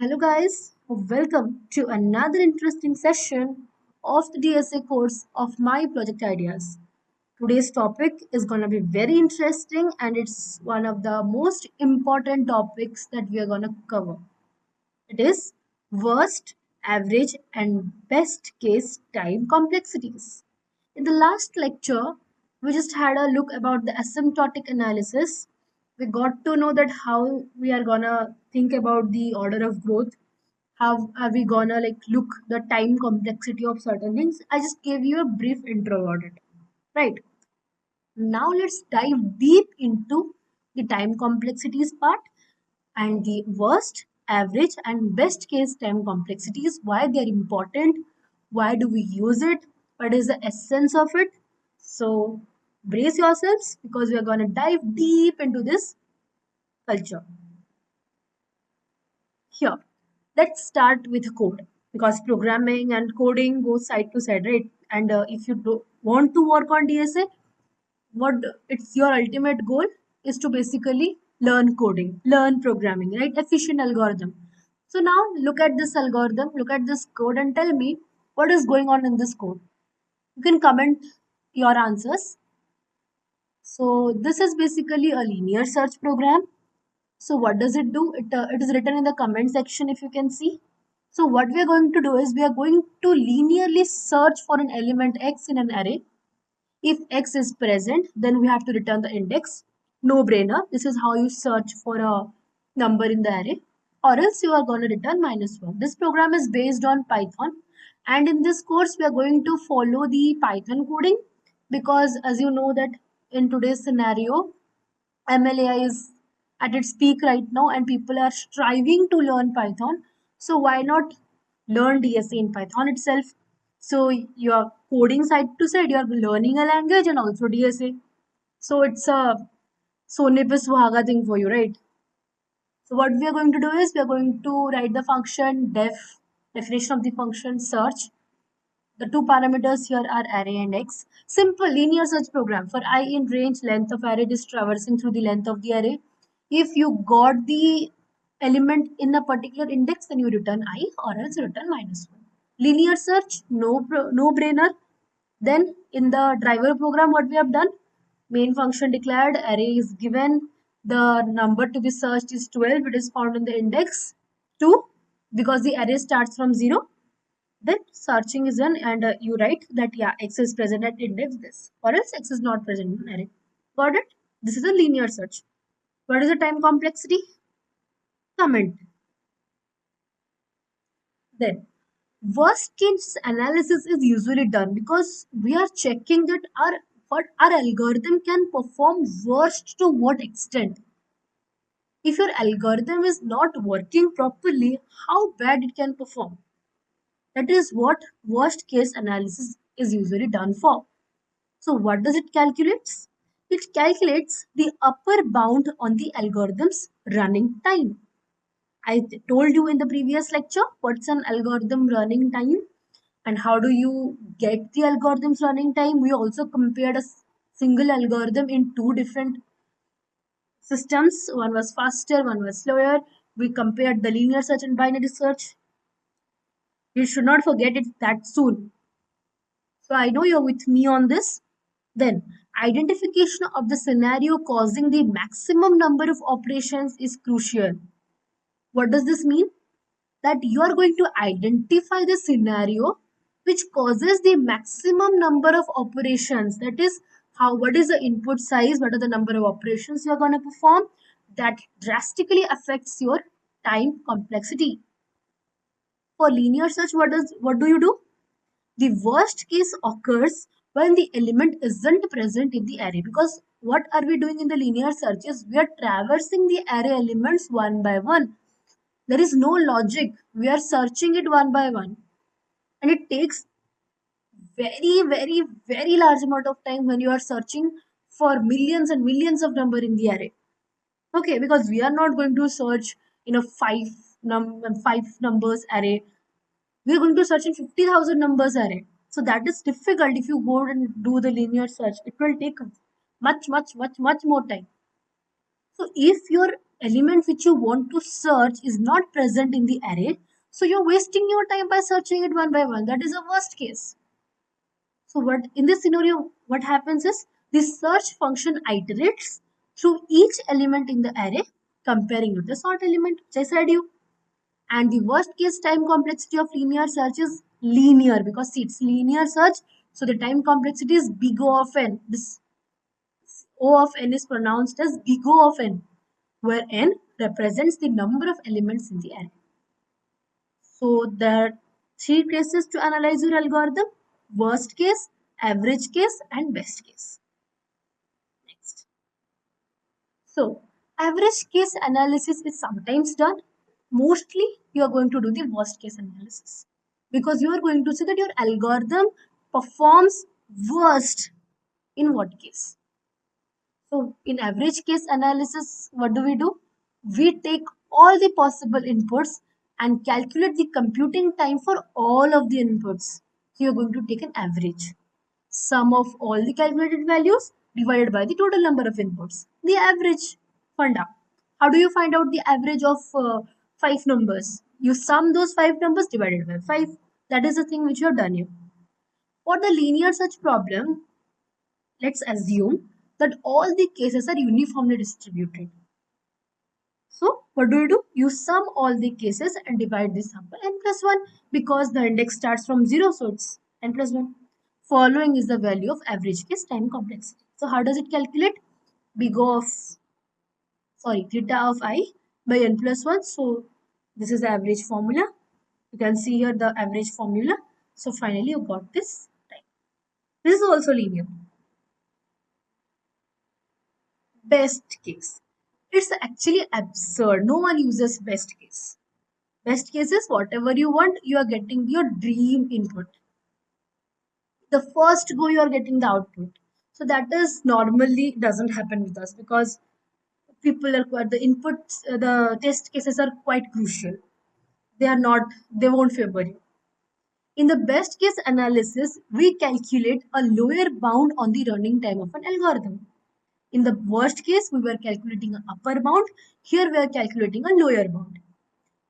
Hello guys, welcome to another interesting session of the DSA course of my project ideas. Today's topic is going to be very interesting and it's one of the most important topics that we are going to cover. It is worst, average and best case time complexities. In the last lecture, we just had a look about the asymptotic analysis. We got to know that how we are gonna think about the order of growth, how are we gonna look the time complexity of certain things. I just gave you a brief intro about it, right? Now let's dive deep into the time complexities part and the worst, average and best case time complexities, why they are important, why do we use it, what is the essence of it. So brace yourselves because we are going to dive deep into this culture. Here, let's start with code because programming and coding go side to side, right? And if you want to work on DSA, what it's your ultimate goal is to basically learn coding, learn programming, right? Efficient algorithm. So now look at this algorithm, look at this code and tell me what is going on in this code. You can comment your answers. So this is basically a linear search program. So what does it do? It is written in the comment section if you can see. So what we are going to do is we are going to linearly search for an element x in an array. If x is present, then we have to return the index. No brainer. This is how you search for a number in the array. Or else you are going to return -1. This program is based on Python. And in this course, we are going to follow the Python coding because as you know that in today's scenario, MLAI is at its peak right now and people are striving to learn Python. So why not learn DSA in Python itself? So you're coding side to side, you're learning a language and also DSA. So it's a Sone pe suhaga thing for you, right? So what we are going to do is we are going to write the function definition of the function search. The two parameters here are array and x. Simple linear search program for I in range length of array is traversing through the length of the array. If you got the element in a particular index, then you return I or else you return -1. Linear search, no brainer. Then in the driver program, what we have done, main function declared, array is given, the number to be searched is 12, it is found in the index 2 because the array starts from 0. Then searching is done and you write that yeah, x is present at index this or else x is not present in array. Got it? This is a linear search. What is the time complexity? Comment. Then worst case analysis is usually done because we are checking that our algorithm can perform worst to what extent. If your algorithm is not working properly, how bad it can perform. That is what worst case analysis is usually done for. So what does it calculate? It calculates the upper bound on the algorithm's running time. I told you in the previous lecture what's an algorithm running time and how do you get the algorithm's running time. We also compared a single algorithm in two different systems. One was faster, one was slower. We compared the linear search and binary search. You should not forget it that soon. So I know you're with me on this. Then, identification of the scenario causing the maximum number of operations is crucial. What does this mean? That you are going to identify the scenario which causes the maximum number of operations. That is, what is the input size, what are the number of operations you are going to perform. That drastically affects your time complexity. For linear search, what do you do? The worst case occurs when the element isn't present in the array because what are we doing in the linear search is we are traversing the array elements one by one. There is no logic. We are searching it one by one and it takes very large amount of time when you are searching for millions and millions of number in the array. Okay, because we are not going to search in a five numbers array. We are going to search in 50,000 numbers array. So that is difficult if you go and do the linear search. It will take much more time. So if your element which you want to search is not present in the array, so you're wasting your time by searching it one by one. That is a worst case. So what in this scenario, what happens is this search function iterates through each element in the array, comparing with the sort element, which I said you. And the worst case time complexity of linear search is linear, because see, it's linear search, so the time complexity is big O of n. This O of n is pronounced as big O of n, where n represents the number of elements in the array. So there are three cases to analyze your algorithm: worst case, average case, and best case. Next. So average case analysis is sometimes done. Mostly you are going to do the worst case analysis, because you are going to see that your algorithm performs worst in what case. So in average case analysis, what do? We take all the possible inputs and calculate the computing time for all of the inputs. So you're going to take an average. Sum of all the calculated values divided by the total number of inputs. The average funda. How do you find out the average of five numbers? You sum those five numbers divided by 5. That is the thing which you have done here. For the linear search problem, let's assume that all the cases are uniformly distributed. So what do? You sum all the cases and divide the sum by n plus 1, because the index starts from 0, so it's n plus 1. Following is the value of average case time complexity. So how does it calculate? Big O of, theta of I by n plus 1. So this is the average formula. You can see here the average formula. So finally you got this time. This is also linear. Best case. It's actually absurd. No one uses best case. Best case is whatever you want, you are getting your dream input. The first go you are getting the output. So that is normally doesn't happen with us, because people are quite, the inputs, the test cases are quite crucial. They won't favor you. In the best case analysis, we calculate a lower bound on the running time of an algorithm. In the worst case, we were calculating an upper bound. Here we are calculating a lower bound.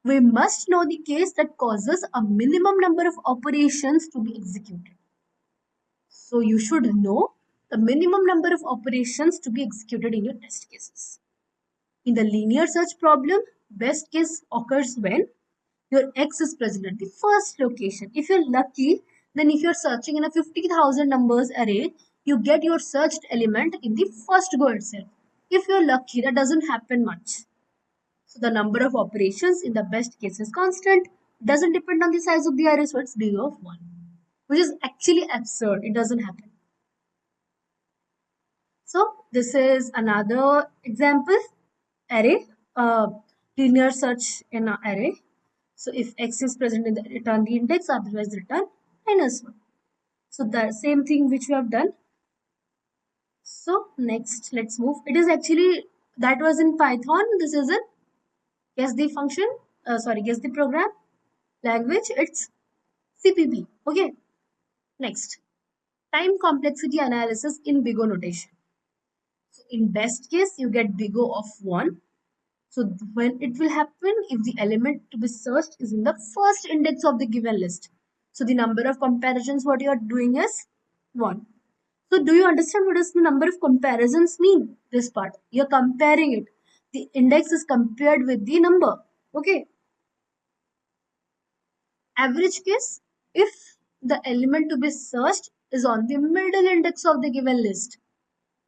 We must know the case that causes a minimum number of operations to be executed. So you should know the minimum number of operations to be executed in your test cases. In the linear search problem, best case occurs when your X is present at the first location. If you're lucky, then if you're searching in a 50,000 numbers array, you get your searched element in the first go itself. If you're lucky, that doesn't happen much. So the number of operations in the best case is constant, doesn't depend on the size of the array, so it's big of 1, which is actually absurd. It doesn't happen. So this is another example, array, linear search in an array. So if X is present in the, return the index, otherwise return -1. So the same thing which we have done. So next, let's move. It is actually, that was in Python. This is in guess the function, guess the program language. It's CPP. Okay. Next, time complexity analysis in big O notation. So in best case, you get big O of 1. So when it will happen if the element to be searched is in the first index of the given list. So the number of comparisons what you are doing is 1. So do you understand what does the number of comparisons mean? This part. You are comparing it. The index is compared with the number. Okay. Average case, if the element to be searched is on the middle index of the given list.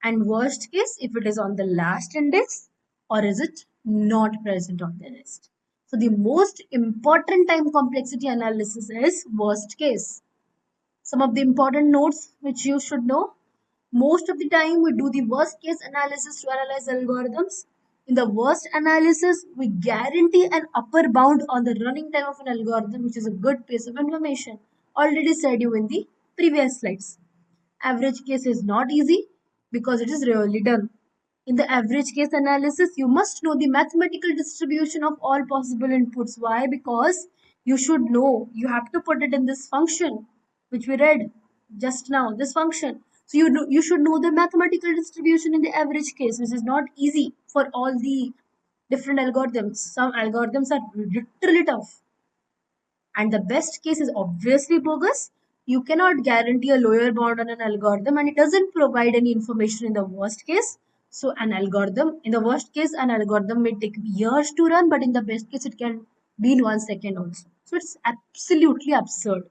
And worst case, if it is on the last index, or is it not present on the list. So the most important time complexity analysis is worst case. Some of the important notes which you should know. Most of the time we do the worst case analysis to analyze algorithms. In the worst analysis, we guarantee an upper bound on the running time of an algorithm, which is a good piece of information. Already said you in the previous slides. Average case is not easy because it is rarely done. In the average case analysis, you must know the mathematical distribution of all possible inputs. Why? Because you should know, you have to put it in this function, which we read just now, this function. So you should know the mathematical distribution in the average case, which is not easy for all the different algorithms. Some algorithms are literally tough, and the best case is obviously bogus. You cannot guarantee a lower bound on an algorithm, and it doesn't provide any information in the worst case. So, an algorithm, in the worst case, an algorithm may take years to run, but in the best case, it can be in 1 second also. So, it's absolutely absurd.